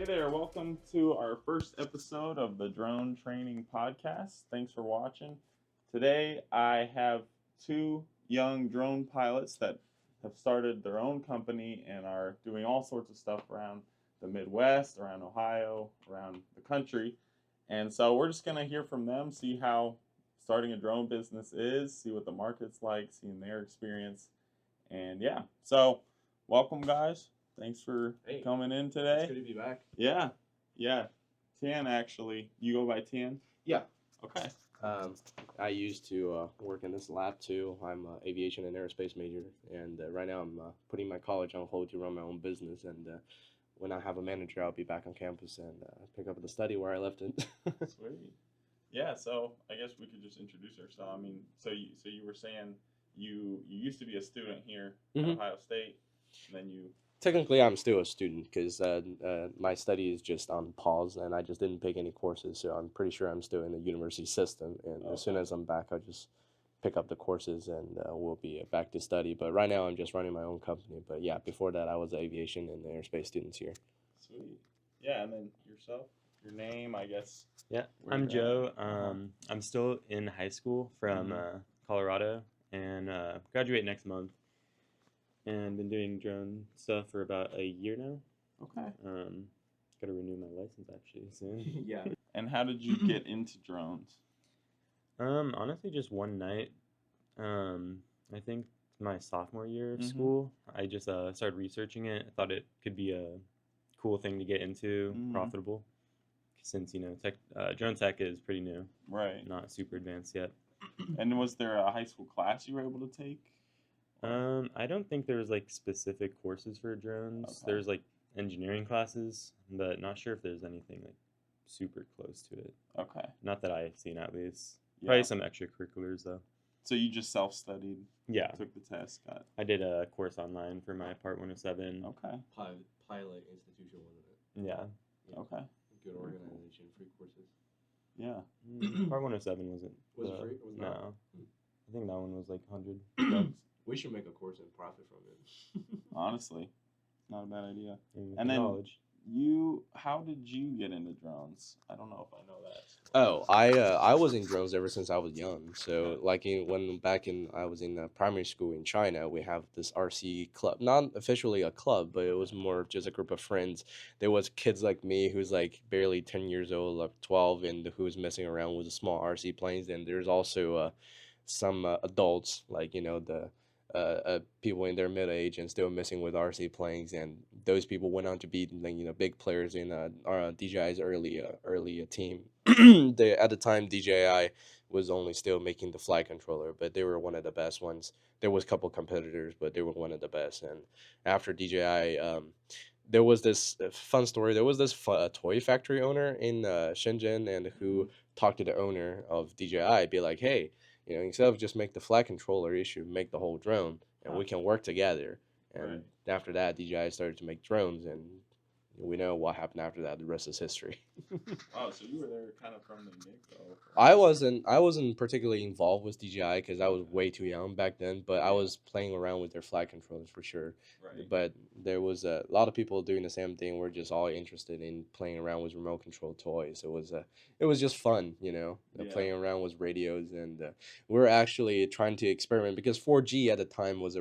Hey there, welcome to our first episode of the Drone Training Podcast. Thanks for watching. Today I have two young drone pilots that have started their own company and are doing all sorts of stuff around the Midwest, around Ohio, around the country. And so we're just going to hear from them, see how starting a drone business is, see what the market's like, seeing their experience. And yeah, so welcome guys. Thanks for coming in today. It's good to be back. Yeah. Tian, actually. You go by Tian? Yeah. Okay. I used to work in this lab too. I'm an aviation and aerospace major, and right now I'm putting my college on hold to run my own business. And when I have a manager, I'll be back on campus and pick up the study where I left it. Sweet. Yeah. So I guess we could just introduce ourselves. I mean, so you were saying you used to be a student here at Ohio State, and then you. Technically, I'm still a student because my study is just on pause, and I just didn't pick any courses, so I'm pretty sure I'm still in the university system. And as soon as I'm back, I'll just pick up the courses, and we'll be back to study. But right now, I'm just running my own company. But yeah, before that, I was an aviation and aerospace students here. Sweet. Yeah, and then yourself, your name, I guess. Yeah, I'm Joe. I'm still in high school from Colorado, and graduate next month. And been doing drone stuff for about a year now. Okay. Got to renew my license actually soon. Yeah. And how did you get into drones? Honestly, just one night. I think my sophomore year of school, I just started researching it. I thought it could be a cool thing to get into, profitable, since drone tech is pretty new. Right. Not super advanced yet. And was there a high school class you were able to take? I don't think there was like specific courses for drones. Okay. There's like engineering classes, but not sure if there's anything like super close to it. Okay. Not that I've seen at least. Yeah. Probably some extracurriculars though. So you just self-studied? Yeah. Took the test, got it. I did a course online for my Part 107. Okay. Pilot institution, wasn't it? Yeah. Okay. Good organization, free courses. Yeah. Part 107 wasn't. Was it free? Was it no. not? I think that one was like $100. We should make a course and profit from it. Honestly, not a bad idea. And then knowledge. How did you get into drones? I don't know if I know that. Oh, I was in drones ever since I was young. So like I was in primary school in China, we have this RC club, not officially a club, but it was more of just a group of friends. There was kids like me who's like barely 10 years old, like 12, and who was messing around with the small RC planes. And there's also some adults like the people in their middle age and still messing with RC planes, and those people went on to be big players in DJI's early team. At the time DJI was only still making the flight controller, but they were one of the best ones. There was a couple competitors, but they were one of the best. And after DJI, there was this fun story. There was this toy factory owner in Shenzhen, and who talked to the owner of DJI, be like, hey, instead of just make the flight controller, you should make the whole drone, and we can work together. And after that, DJI started to make drones, and we know what happened after that. The rest is history. Wow, so you were there kind of from the get-go. I wasn't particularly involved with DJI because I was way too young back then, but I was playing around with their flight controllers for sure. Right. But there was a lot of people doing the same thing. We're just all interested in playing around with remote control toys. It was just fun, playing around with radios, and we're actually trying to experiment because 4G at the time was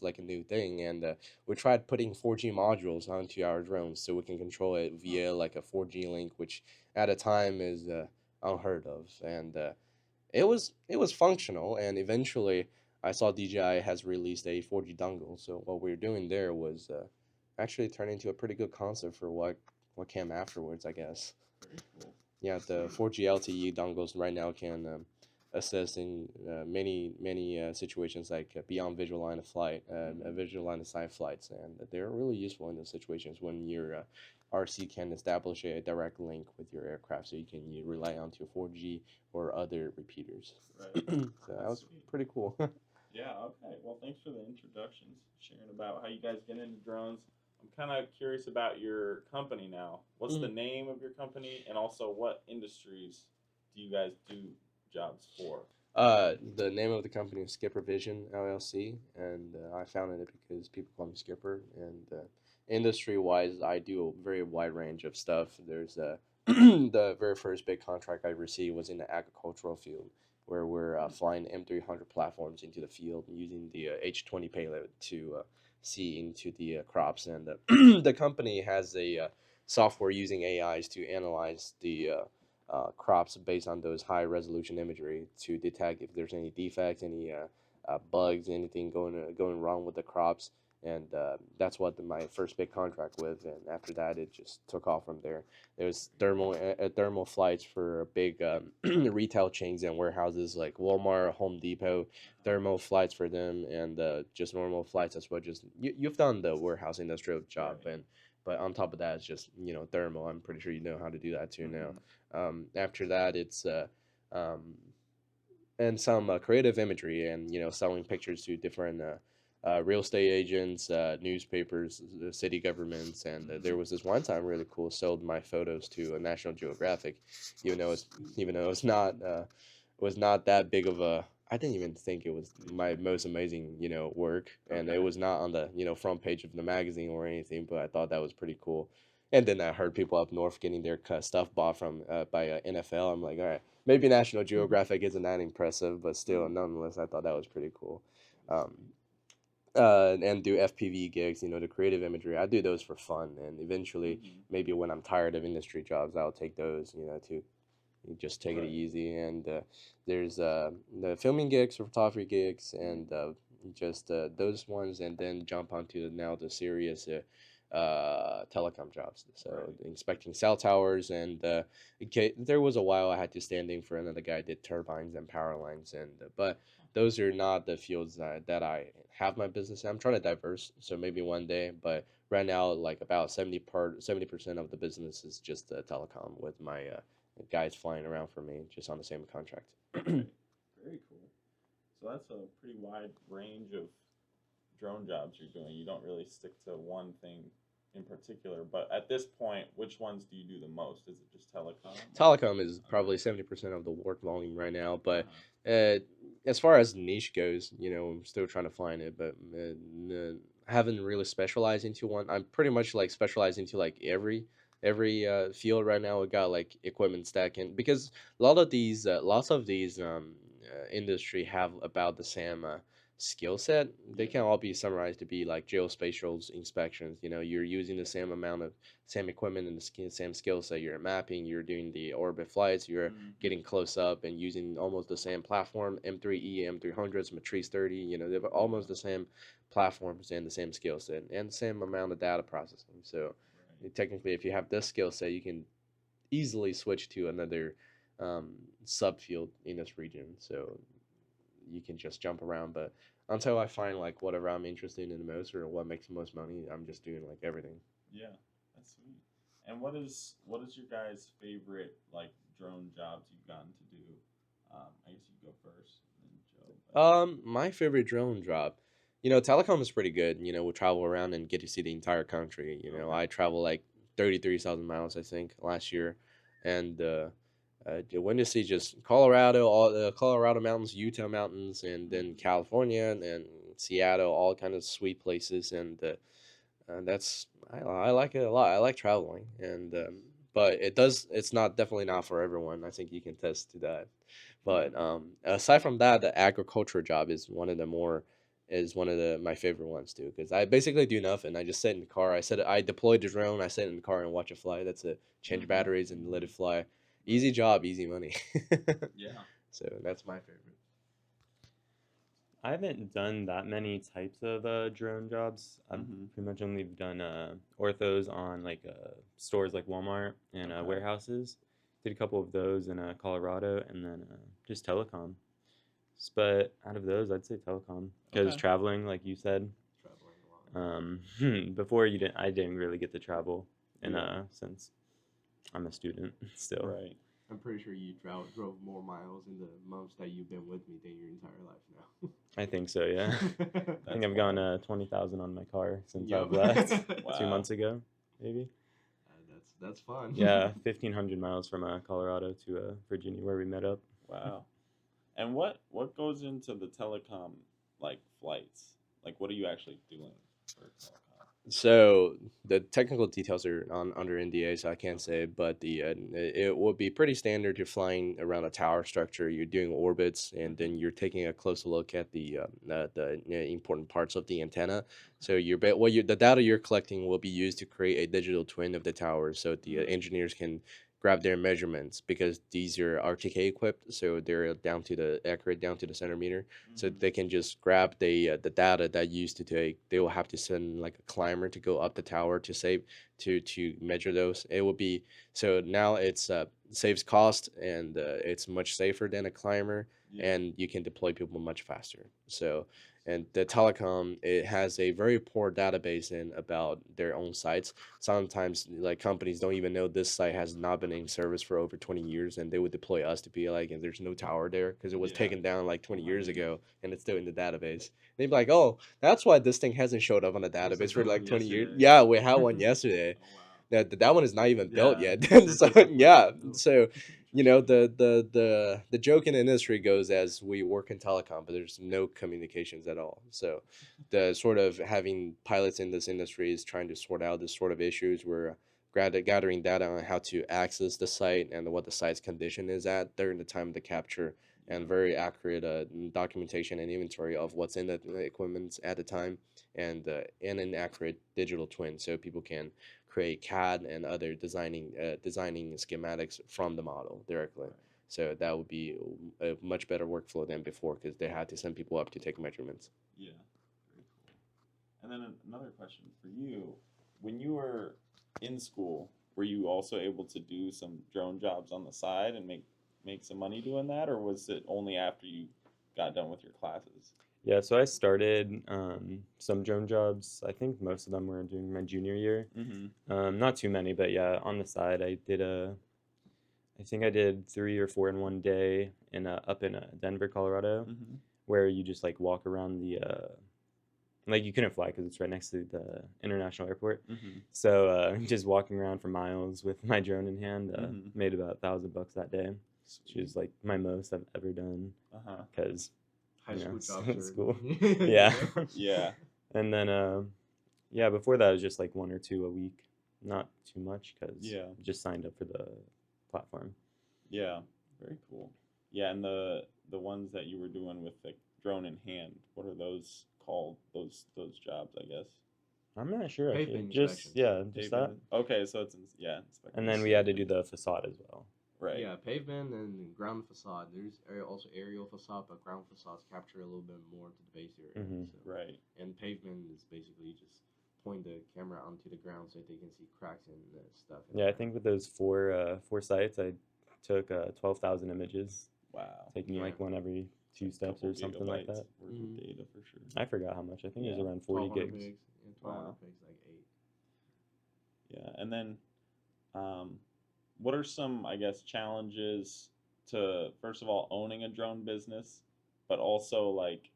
like a new thing, and we tried putting 4G modules onto our drones so we can control it via like a 4G link, which at a time is unheard of. And it was functional, and eventually I saw DJI has released a 4G dongle. So what we were doing there was actually turn into a pretty good concept for what came afterwards, I guess. Very cool. Yeah, the 4G LTE dongles right now can assist in many situations like beyond visual line of flight, visual line of sight flights, and they're really useful in those situations when your RC can establish a direct link with your aircraft, so you can rely on your 4G or other repeaters. Right. So that was pretty cool. Yeah, okay. Well, thanks for the introductions, sharing about how you guys get into drones. I'm kind of curious about your company now. What's the name of your company, and also what industries do you guys do jobs for? The name of the company is Skipper Vision LLC, and I founded it because people call me Skipper, and industry-wise, I do a very wide range of stuff. There's the very first big contract I received was in the agricultural field, where we're flying M300 platforms into the field using the H20 payload to see into the crops. And the company has a software using AIs to analyze the crops based on those high resolution imagery to detect if there's any defects, any bugs, anything going wrong with the crops. And that's what my first big contract with. And after that, it just took off from there. There was thermal flights for big retail chains and warehouses like Walmart, Home Depot, thermal flights for them, and just normal flights as well. Just you've done the warehouse industrial job, Right. and but on top of that, it's just thermal. I'm pretty sure you know how to do that too now. After that, it's um, and some creative imagery and selling pictures to different real estate agents, newspapers, city governments, and there was this one time really cool. Sold my photos to National Geographic, even though it's not was not that big of a. I didn't even think it was my most amazing work, and it Okay. was not on the front page of the magazine or anything. But I thought that was pretty cool. And then I heard people up north getting their stuff bought from by NFL. I'm like, all right, maybe National Geographic isn't that impressive, but still, nonetheless, I thought that was pretty cool. Um, and do FPV gigs, the creative imagery. I do those for fun, and eventually, maybe when I'm tired of industry jobs, I'll take those, to just take it Right. easy. And there's the filming gigs, photography gigs, and just those ones, and then jump onto now the serious telecom jobs. So Right. inspecting cell towers, and there was a while I had to stand in for another guy did turbines and power lines, and but those are not the fields that I have my business in. I'm trying to diverse, so maybe one day, but right now, like about 70% of the business is just telecom with my guys flying around for me just on the same contract. Okay. Very cool. So that's a pretty wide range of drone jobs you're doing. You don't really stick to one thing in particular, but at this point, which ones do you do the most? Is it just telecom? Telecom is probably Okay. 70% of the work volume right now, but Uh-huh. uh, as far as niche goes, I'm still trying to find it, but haven't really specialized into one. I'm pretty much like specialized into like every field right now. We got like equipment stacking because lots of these industry have about the same skill set. They Yeah. can all be summarized to be like geospatial inspections. You're using the same amount of same equipment and the same skill set. You're mapping, you're doing the orbit flights, you're getting close up and using almost the same platform, M3E, M300s, Matrice 30. They're Yeah. almost the same platforms and the same skill set and the same amount of data processing. So Right. technically, if you have this skill set, you can easily switch to another subfield in this region. So you can just jump around. But until I find like whatever I'm interested in the most or what makes the most money, I'm just doing like everything. Yeah. That's sweet. And what is your guys' favorite like drone jobs you've gotten to do? I guess you go first, and then Joe. My favorite drone job, telecom is pretty good. We travel around and get to see the entire country. Okay. I travel like 33,000 miles, I think, last year, and went to see just Colorado, all the Colorado mountains, Utah mountains, and then California and Seattle, all kind of sweet places, and that's I like it a lot. I like traveling, and but it's not definitely not for everyone. I think you can attest to that. But aside from that, the agriculture job is one of the my favorite ones too because I basically do nothing. I just sit in the car. I deploy the drone. I sit in the car and watch it fly. That's it. Change batteries and let it fly. Easy Right. job, easy money. Yeah. So that's my favorite. I haven't done that many types of drone jobs. I've pretty much only done orthos on like stores like Walmart and Okay. warehouses. Did a couple of those in Colorado, and then just telecom. But out of those, I'd say telecom because Okay. traveling, like you said, Traveling a lot. before I didn't really get to travel, and Yeah. since I'm a student still. Right. I'm pretty sure you drove more miles in the months that you've been with me than your entire life now. I think so, yeah. I think That's I've gone wild. 20,000 on my car since Yup. I've left 2 Wow. months ago, maybe. That's fun. Yeah, 1,500 miles from Colorado to Virginia, where we met up. Wow. And what goes into the telecom like flights? Like what are you actually doing for telecom? So the technical details are under NDA, so I can't say. But it would be pretty standard. You're flying around a tower structure. You're doing orbits, and then you're taking a closer look at the important parts of the antenna. So the data you're collecting will be used to create a digital twin of the tower, so the engineers can grab their measurements because these are RTK equipped, so they're down to the accurate down to the centimeter, so they can just grab the data that used to take. They will have to send like a climber to go up the tower to save to measure those. It will be so now it's saves cost, and it's much safer than a climber, Yeah. and you can deploy people much faster. So and the telecom, it has a very poor database in about their own sites. Sometimes like companies don't even know this site has not been in service for over 20 years, and they would deploy us to be like, and there's no tower there because it was Yeah. taken down like 20 Oh, years really? ago, and it's still in the database. They'd be like, oh, that's why this thing hasn't showed up on the Was database there for one like 20 years. yesterday? Yeah, we had one yesterday. Oh, wow. That one is not even built Yeah. yet. Since So it's completely yeah, unbuilt. so Interesting. the joke in the industry goes as we work in telecom, but there's no communications at all. So the sort of having pilots in this industry is trying to sort out this sort of issues. We're gathering data on how to access the site and what the site's condition is at during the time of the capture, Yeah. and very accurate documentation and inventory of what's in the equipment at the time, and an accurate digital twin, so people can create CAD and other designing schematics from the model directly. Right. So that would be a much better workflow than before because they had to send people up to take measurements. Yeah. Very cool. And then another question for you: when you were in school, were you also able to do some drone jobs on the side and make some money doing that, or was it only after you got done with your classes? Yeah, so I started some drone jobs. I think most of them were during my junior year. Mm-hmm. Not too many, but yeah, on the side, I think I did 3 or 4 in one day in up in Denver, Colorado, Mm-hmm. where you just like walk around the like you couldn't fly because it's right next to the international airport. Mm-hmm. So just walking around for miles with my drone in hand, Mm-hmm. made about $1,000 that day, which is like my most I've ever done Uh-huh. because High school jobs are school. you Yeah. know? Yeah. And then yeah, before that it was just like 1 or 2 a week, not too much because Yeah. just signed up for the platform. Yeah. Very cool. Yeah, and the ones that you were doing with the drone in hand, what are those called? Those jobs, I guess. I'm not sure actually. Pavement Just inspections. yeah, just that. Pavement. Okay, so it's inspecting And the then we had to do pavement. the facade as well. Right. Yeah, pavement and ground facade. There's also aerial facade, but ground facades capture a little bit more to the base area. Mhm. So. Right. And pavement is basically just point the camera onto the ground so they can see cracks and stuff. in the Yeah, I ground. think with those four sites, I took 12,000 images, Wow. taking Yeah. like one every 2 steps Couple or something like gigabytes that. worth of Mhm. data for sure. I forgot how much. I think it was Yeah. around 40 1200 gigs. pigs. Yeah, 1200 Wow. pigs, like 8. Yeah, and then, what are some, I guess, challenges to first of all owning a drone business, but also like,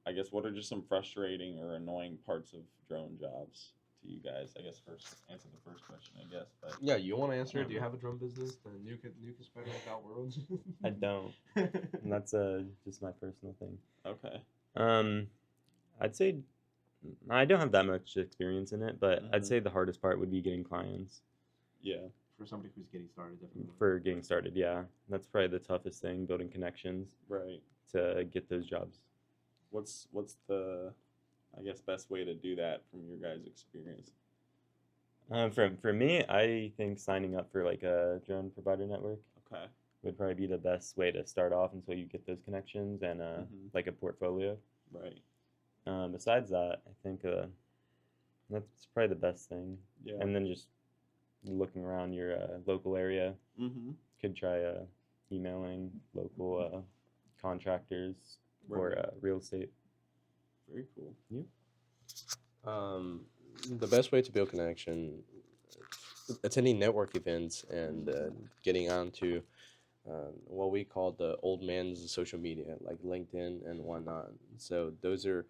I guess, what are just some frustrating or annoying parts of drone jobs to you guys? I guess first answer the first question, I guess, but Yeah, you want to answer? Do you Mhm. have a drum business? The nuke is better without worlds. I don't. And that's just my personal thing. Okay. Um, I'd say I don't have that much experience in it, but I'd Mhm. say the hardest part would be getting clients Yeah. For somebody who's getting started, definitely. for getting started. Yeah, that's probably the toughest thing, building connections Right. to get those jobs. What's the, I guess, best way to do that from your guys' experience? For me, I think signing up for like a drone provider network Okay. would probably be the best way to start off until you get those connections and Mhm. like a portfolio. Right. Besides that, I think that's probably the best thing. Yeah. And then just looking around your local area, Mm-hmm. could try emailing local contractors or Right. real estate. Very cool. The best way to build connection, attending network events and getting onto what we call the old man's social media, like LinkedIn and whatnot. So those are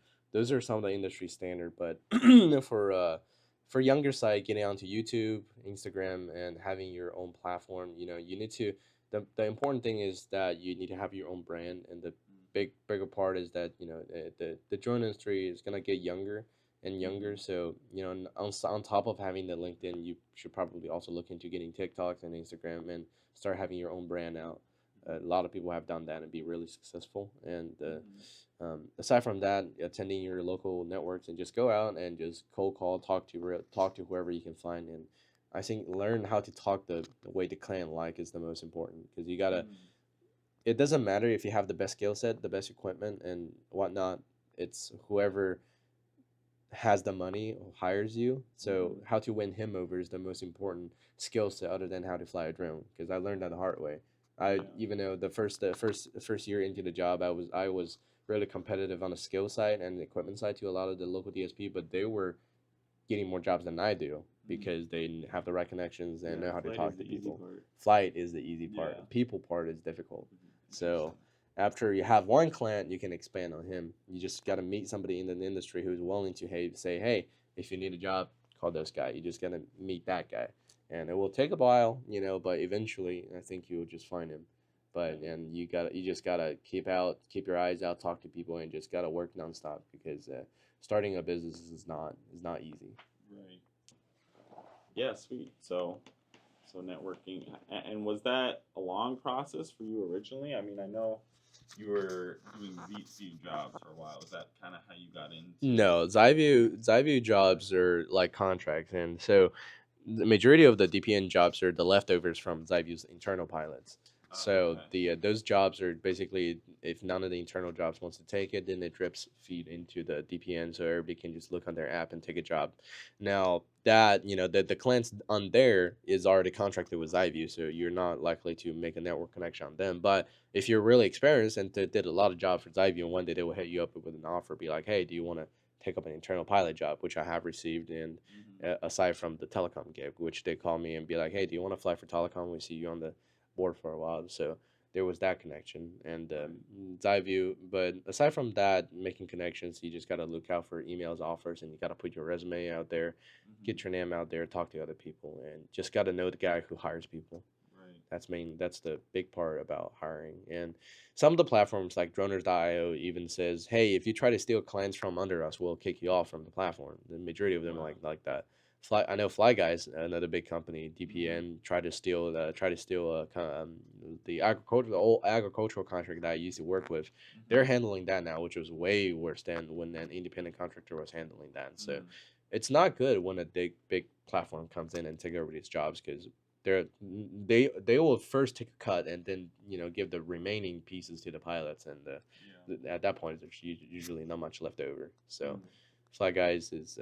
some of the industry standard. But for younger side, getting onto YouTube, Instagram, and having your own platform, you need to. The important thing is that you need to have your own brand, and the bigger part is that the drone industry is gonna get younger, and younger. So on top of having the LinkedIn, you should probably also look into getting TikToks and Instagram and start having your own brand out. A lot of people have done that and be really successful. And aside from that, attending your local networks and just go out and just cold call, talk to whoever you can find. And I think learn how to talk the way the client like is the most important, because you gotta. It doesn't matter if you have the best skill set, the best equipment, and whatnot. It's whoever has the money who hires you. So how to win him over is the most important skill set, other than how to fly a drone. Because I learned that the hard way. Yeah. Even though the first year into the job, I was really competitive on the skill side and the equipment side to a lot of the local DSP, but they were getting more jobs than I do because they have the right connections and know how to flight talk is to the easy people. part. Flight is the easy part. Yeah. The people part is difficult. So Interesting. after you have one client, you can expand on him. You just got to meet somebody in the industry who's willing to say, hey, if you need a job, call this guy. You just got to meet that guy. And it will take a while, but eventually I think you'll just find him. But and you just gotta keep your eyes out, talk to people, and just gotta work nonstop, because starting a business is not easy. Right. Yeah, sweet. So networking, and was that a long process for you originally? I mean, I know you were doing VC jobs for a while. Is that kind of how you got into? No, Zyview jobs are like contracts, and so the majority of the DPN jobs are the leftovers from Zyview's internal pilots. So okay. those jobs are basically, if none of the internal jobs wants to take it, then it drips feed into the DPN, so everybody can just look on their app and take a job. Now that the clients on there is already contracted with Zyview, so you're not likely to make a network connection on them. But if you're really experienced and did a lot of jobs for Zyview, and one day they will hit you up with an offer, be like, hey, do you want to take up an internal pilot job, which I have received, and aside from the telecom gig, which they call me and be like, hey, do you want to fly for telecom? We see you on the board for a while. So there was that connection, and Zyview. But aside from that, making connections, you just got to look out for emails, offers, and you got to put your resume out there, get your name out there, talk to other people, and just got to know the guy who hires people. Right. That's the big part about hiring. And some of the platforms like droners.io even says, hey, if you try to steal clients from under us, we'll kick you off from the platform. The majority of them are Wow. like that. I know Fly Guys, another big company, DPN, tried to steal the old agricultural contract that I used to work with. They're handling that now, which was way worse than when an independent contractor was handling that. So it's not good when a big platform comes in and take over these jobs, because they will first take a cut and then give the remaining pieces to the pilots, and at that point there's usually not much left over. So Fly Guys is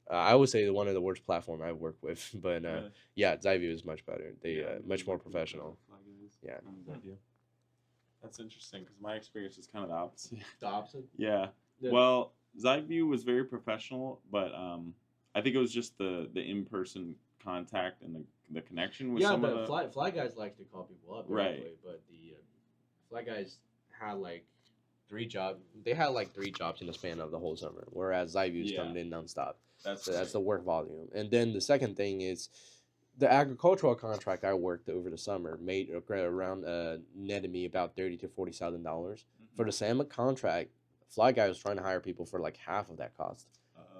I would say one of the worst platform I've worked with, but Really? yeah, Zyview is much better. They Yeah, much more working with, professional. Fly Guys. Yeah. Zyview. That's interesting because my experience is kind of the opposite. The opposite. Yeah. Yeah. Well, Zyview was very professional, but I think it was just the in-person contact and the connection with Yeah, some of the the fly guys like to call people up Right. directly, but the fly guys had like 3 jobs. They had like 3 jobs in the span of the whole summer, whereas Zyview's Yeah. coming in nonstop. that's So that's right. the work volume. And then the second thing is the agricultural contract I worked over the summer made around netted me about $30,000 to $40,000 for the salmon contract. Fly Guy was trying to hire people for like half of that cost.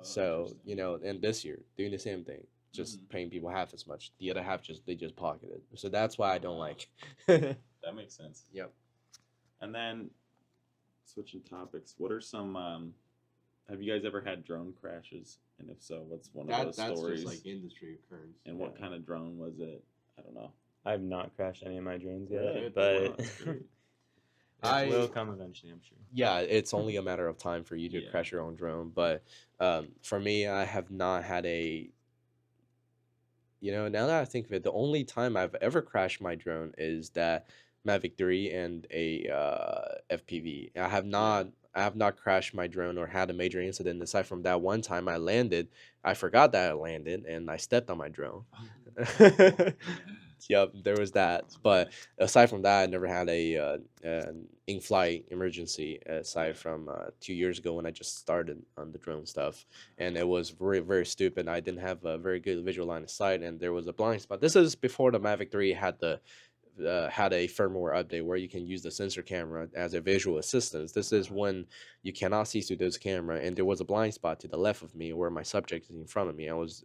So Interesting. and this year doing the same thing, just Mhm. paying people half as much. The other half they just pocketed. So that's why I don't Wow. like. That makes sense. Yep. And then switching topics, what are some have you guys ever had drone crashes? And if so, what's one of those that's stories? just like industry occurrence. And what kind of drone was it? I don't know. I have not crashed any of my drones yet, Really? but Wow, that's great. it will come eventually, I'm sure. Yeah, it's only a matter of time for you to Yeah. crash your own drone. But for me, I have not had a. Now that I think of it, the only time I've ever crashed my drone is that Mavic 3 and a FPV. I have not crashed my drone or had a major incident aside from that one time I landed. I forgot that I landed and I stepped on my drone. Yep, there was that. But aside from that, I never had an in-flight emergency aside from 2 years ago when I just started on the drone stuff, and it was very very stupid. I didn't have a very good visual line of sight, and there was a blind spot. This is before the Mavic 3 had the had a firmware update where you can use the sensor camera as a visual assistance. This is when you cannot see through this camera, and there was a blind spot to the left of me where my subject is in front of me. I was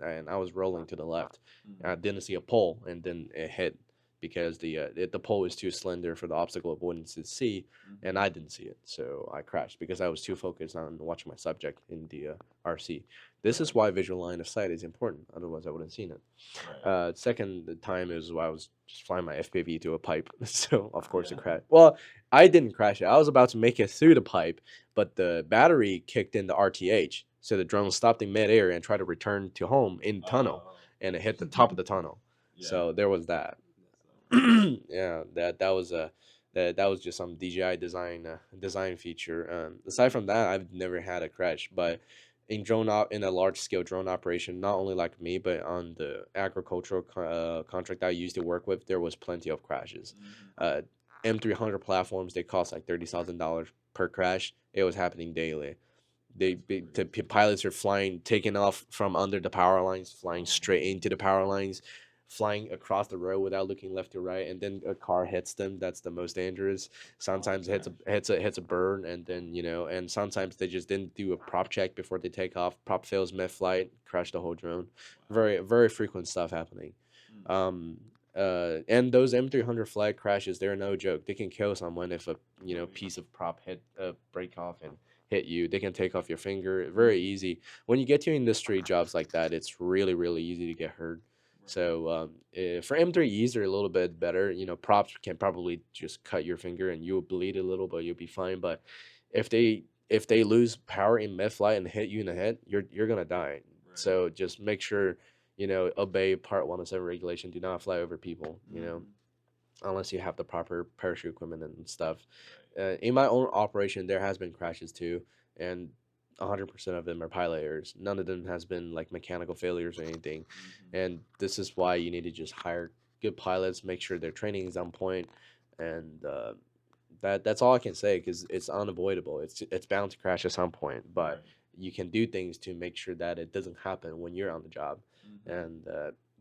rolling to the left. I didn't see a pole, and then it hit because the pole is too slender for the obstacle avoidance to see, and I didn't see it, so I crashed because I was too focused on watching my subject in the RC. This is why visual line of sight is important. Otherwise, I wouldn't have seen it. Second time is why I was just flying my FPV to a pipe, so of course it crashed. Well, I didn't crash it. I was about to make it through the pipe, but the battery kicked in the RTH, so the drone stopped in midair and tried to return to home in the tunnel, and it hit the top of the tunnel. So there was that. Yeah, that was a that was just some DJI design feature. Aside from that, I've never had a crash, but in a large scale drone operation, not only like me, but on the agricultural contract I used to work with, there was plenty of crashes. M300 platforms, they cost like $30,000 per crash. It was happening daily. Pilots are taking off from under the power lines, flying straight into the power lines, flying across the road without looking left to right, and then a car hits them. That's the most dangerous. Sometimes it hits a bird, and then and sometimes they just didn't do a prop check before they take off. Prop fails mid-flight, crash the whole drone. Very very frequent stuff happening. And those M300 flight crashes, they're no joke. They can kill someone if a piece of prop break off and hit you. They can take off your finger. Very easy. When you get to industry jobs like that, it's really really easy to get hurt. So for M3Es, they're a little bit better. Props can probably just cut your finger and you'll bleed a little, but you'll be fine. But if they lose power in mid-flight and hit you in the head, you're gonna die. So just make sure obey Part 107 regulation. Do not fly over people. Unless you have the proper parachute equipment and stuff. In my own operation, there has been crashes too, and 100% of them are pilot errors. None of them has been like mechanical failures or anything. And this is why you need to just hire good pilots, make sure their training is on point, and that's all I can say because it's unavoidable. It's bound to crash at some point, but you can do things to make sure that it doesn't happen when you're on the job, and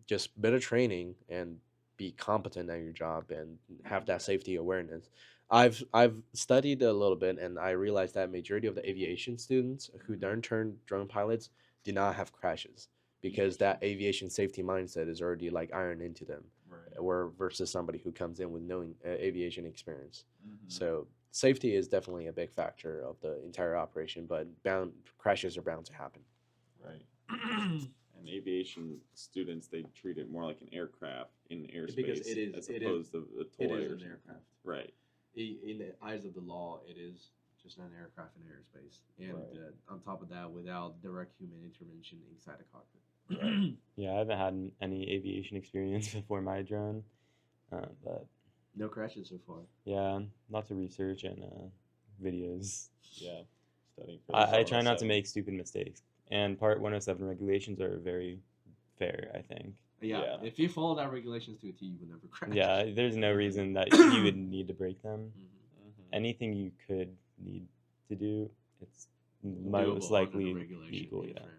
just better training and be competent at your job and have that safety awareness. I've studied a little bit and I realized that majority of the aviation students who then turn drone pilots do not have crashes because that aviation safety mindset is already like ironed into them, where versus somebody who comes in with no aviation experience. So safety is definitely a big factor of the entire operation, but crashes are bound to happen. Right. And aviation students, they treat it more like an aircraft in airspace because it is as opposed to a toy it is or an something. aircraft. Right. In the eyes of the law, it is just an aircraft in airspace, and on top of that, without direct human intervention inside the cockpit. Right. Yeah, I haven't had any aviation experience before my drone, but No crashes so far. yeah, lots of research and videos. Yeah. Studying for I try not to 107. make stupid mistakes, and Part 107 regulations are very fair, I think. Yeah, if you follow that regulations to a T, you would never crash. Yeah, there's no reason that you would need to break them. Anything you could need to do, it's most likely legal. Yeah. Right.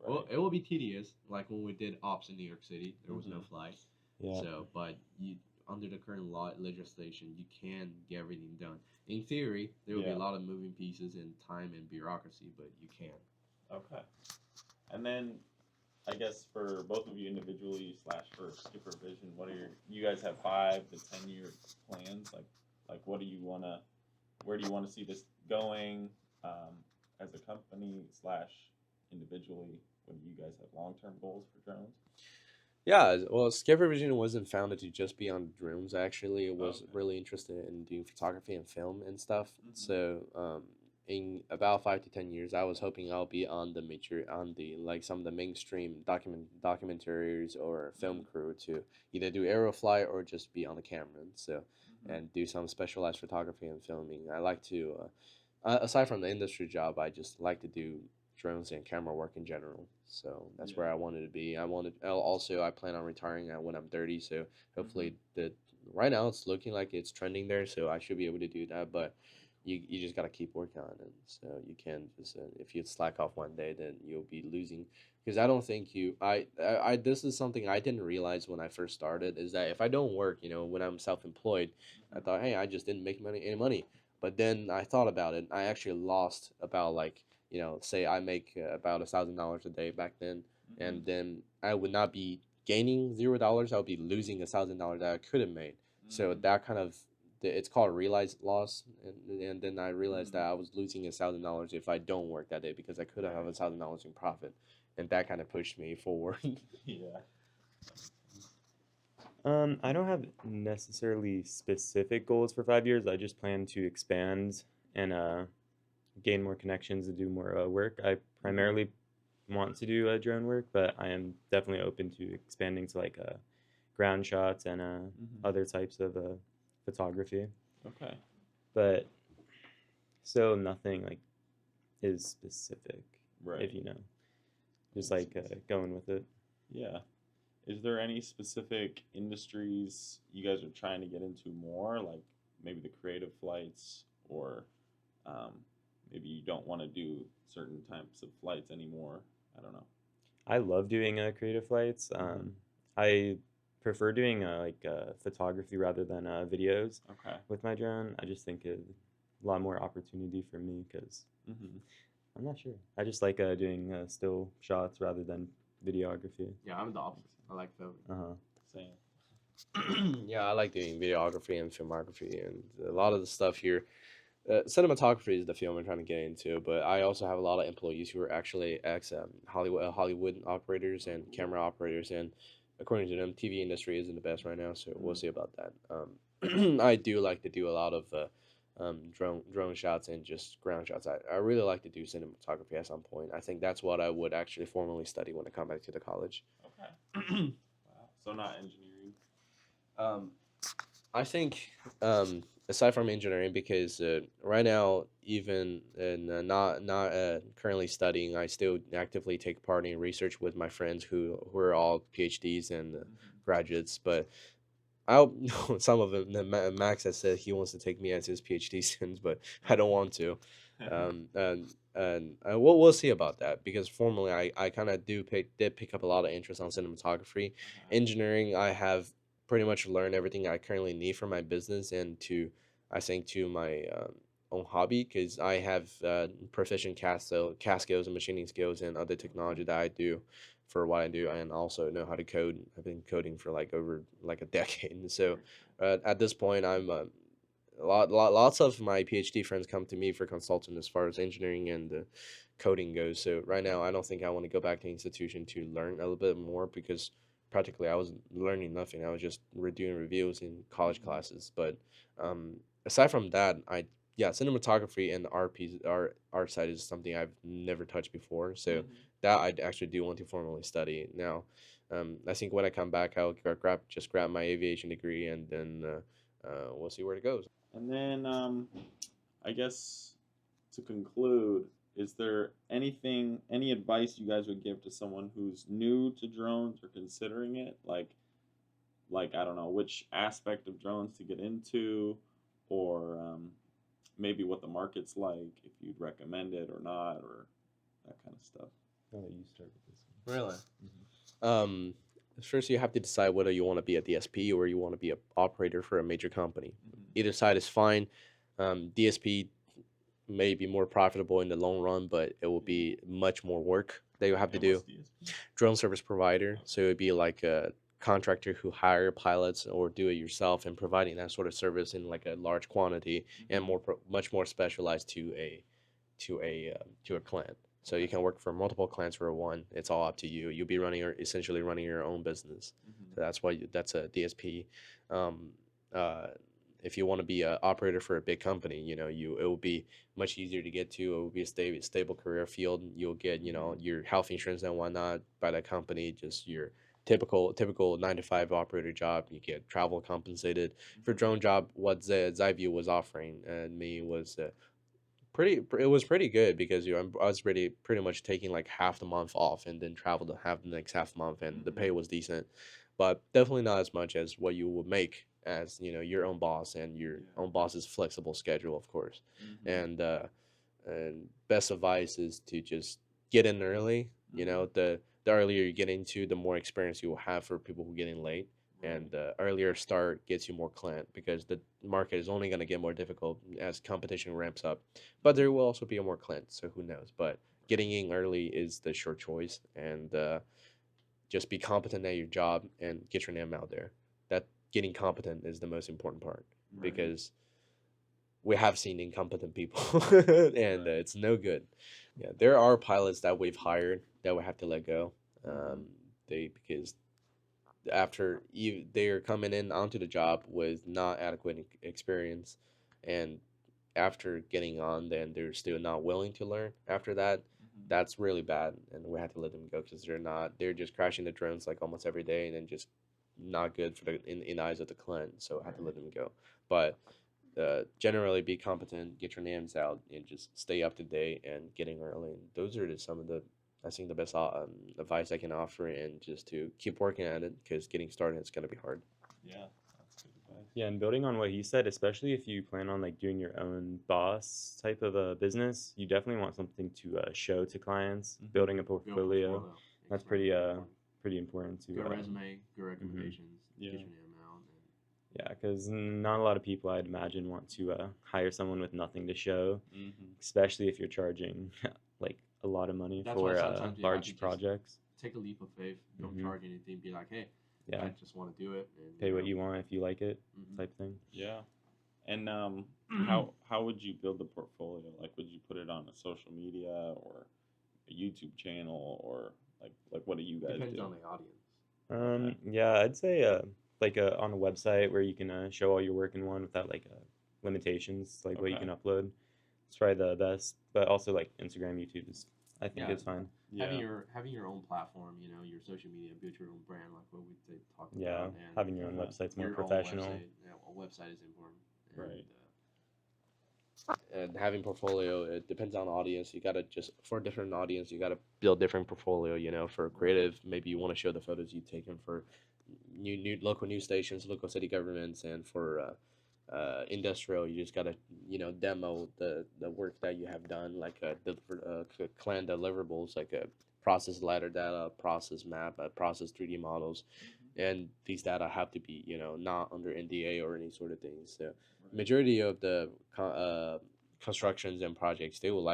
Well, it will be tedious, like when we did ops in New York City. There was no flight. Yeah. So, but under the current law legislation, you can get everything done. In theory, there will be a lot of moving pieces and time and bureaucracy, but you can. Okay. And then, I guess for both of you individually / for Skipper Vision, you guys have 5 to 10-year plans? Like what do you wanna, where do you want to see this going, as a company / individually? What do you guys have long-term goals for drones? Yeah, well, Skipper Vision wasn't founded to just be on drones. Actually, it was really interested in doing photography and film and stuff. So, in about 5 to 10 years, I was hoping I'll be on like some of the mainstream documentaries or film crew to either do aeroflight or just be on the camera. So, and do some specialized photography and filming. I like to, aside from the industry job, I just like to do drones and camera work in general. So that's where I wanted to be. I plan on retiring when I'm 30. So hopefully right now it's looking like it's trending there. So I should be able to do that. But you just gotta keep working on it. So you can't just if you slack off one day, then you'll be losing. Because I don't think I this is something I didn't realize when I first started is that if I don't work, when I'm self-employed, I thought, hey, I just didn't make any money. But then I thought about it. I actually lost about like say I make about $1,000 a day back then, and then I would not be gaining $0. I would be losing $1,000 that I could have made. So that kind of it's called realized loss, and then I realized that I was losing $1,000 if I don't work that day because I could have $1,000 in profit, and that kind of pushed me forward. Yeah. I don't have necessarily specific goals for 5 years. I just plan to expand and gain more connections and do more work. I primarily want to do drone work, but I am definitely open to expanding to like ground shots and other types of photography. Okay. But so nothing like is specific, Right. if you know, just like going with it. Yeah. Is there any specific industries you guys are trying to get into more, like maybe the creative flights, or maybe you don't want to do certain types of flights anymore? I don't know. I love doing creative flights. I prefer doing photography rather than videos Okay. with my drone. I just think it's a lot more opportunity for me because I'm not sure. I just like doing still shots rather than videography. Yeah, I'm the opposite. I like filming. Same. Yeah, I like doing videography and filmography, and a lot of the stuff here. Cinematography is the field I'm trying to get into, but I also have a lot of employees who are actually ex Hollywood operators and camera operators, and according to them, TV industry isn't the best right now, so we'll see about that. I do like to do a lot of drone shots and just ground shots. I really like to do cinematography at some point. I think that's what I would actually formally study when I come back to the college. Okay. Wow. So not engineering. I think aside from engineering, because right now, even not currently studying, I still actively take part in research with my friends who are all PhDs and graduates. But I some of them, Max has said he wants to take me as his PhD student, but I don't want to. And we'll see about that because formally I kind of did pick up a lot of interest on cinematography. Engineering, I have pretty much learned everything I currently need for my business and I think to my own hobby because I have proficient cast skills and machining skills and other technology that I do for what I do and also know how to code. I've been coding for like over like a decade. And so at this point, I'm lots of my PhD friends come to me for consulting as far as engineering and coding goes. So right now, I don't think I want to go back to the institution to learn a little bit more because practically I was learning nothing. I was just doing reviews in college classes. But aside from that, yeah, cinematography and art side is something I've never touched before. So that I actually do want to formally study now. I think when I come back, I'll grab my aviation degree and then we'll see where it goes. And then I guess to conclude, is there any advice you guys would give to someone who's new to drones or considering it? Like I don't know which aspect of drones to get into, or maybe what the market's like, if you'd recommend it or not, or that kind of stuff. I'll let you start with this one. Really? First, you have to decide whether you want to be a DSP or you want to be an operator for a major company. Either side is fine. DSP may be more profitable in the long run, but it will be much more work that you have to do. Drone service provider, so it would be like a contractor who hire pilots or do it yourself and providing that sort of service in like a large quantity and much more specialized to a clan. So you can work for multiple clans for one. It's all up to you. You'll be essentially running your own business. So that's why that's a DSP. If you want to be an operator for a big company, it will be much easier to get to. It will be a stable career field. You'll get your health insurance and whatnot by that company. Just your typical 9 to 5 operator job. You get travel compensated. For drone job, what Zyview was offering me was. It was pretty good because I was pretty much taking like half the month off and then travel to have the next half month and the pay was decent, but definitely not as much as what you would make as your own boss and your own boss's flexible schedule, of course. Mhm. And best advice is to just get in early. The earlier you get into, the more experience you will have for people who get in late. And the earlier start gets you more client, because the market is only going to get more difficult as competition ramps up. But there will also be more client, so who knows? But getting in early is the sure choice, and just be competent at your job and get your name out there. That getting competent is the most important part, Right. because we have seen incompetent people, and it's no good. Yeah, there are pilots that we've hired that we have to let go. Because after they're coming in onto the job with not adequate experience, and after getting on, then they're still not willing to learn after that. That's really bad, and we had to let them go, because they're just crashing the drones like almost every day, and then just not good for in the eyes of the client, so I had to let them go. But generally be competent, get your names out, and just stay up to date and getting early. And those are some of the, I think, the best advice I can offer, and just to keep working at it, because getting started is going to be hard. Yeah, that's good advice. Yeah, and building on what he said, especially if you plan on like doing your own boss type of a business, you definitely want something to show to clients. Building a portfolio, that's pretty important to. Good resume, good recommendations. Yeah. Get your name out. Yeah, because not a lot of people, I'd imagine, want to hire someone with nothing to show, especially if you're charging like a lot of money That's for why sometimes you have to large just projects. Take a leap of faith. Don't charge anything. Be like, hey, Yeah, I just want to do it. And, pay what you want if you like it, type thing. Yeah. And how would you build the portfolio? Like, would you put it on a social media or a YouTube channel, or like what do you guys Depends do? on the audience. Yeah, I'd say like on a website where you can show all your work in one without like limitations, like what you can upload. It's probably the best. But also like Instagram, YouTube is, I think, it's fine. Yeah. Having your own platform, your social media, build your own brand, like what we talked about. Yeah, And having your own website's more your own professional. a website is important. Right. And having portfolio, it depends on the audience. You gotta just, for a different audience, you gotta build different portfolio. For creative, maybe you want to show the photos you've taken for new local news stations, local city governments, and for industrial, you just gotta demo the work that you have done, like clan deliverables, like a process ladder data, process map, process 3D models, and these data have to be not under NDA or any sort of things. So majority of the constructions and projects, they will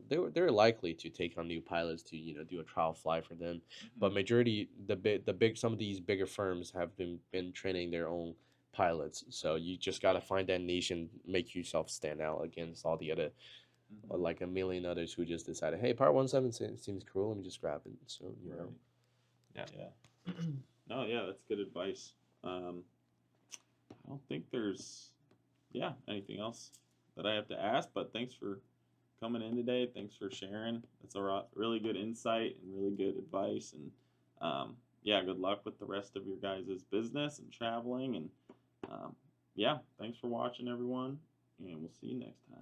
they're likely to take on new pilots to do a trial flight for them. But majority, the big some of these bigger firms have been training their own pilots, so you just got to find that niche and make yourself stand out against all the other like a million others who just decided, hey, Part 17 seems cool, let me just grab it. So Yeah. No, yeah, that's good advice. I don't think there's anything else that I have to ask, but thanks for coming in today. Thanks for sharing. That's a really good insight and really good advice. And good luck with the rest of your guys' business and traveling. And thanks for watching, everyone, and we'll see you next time.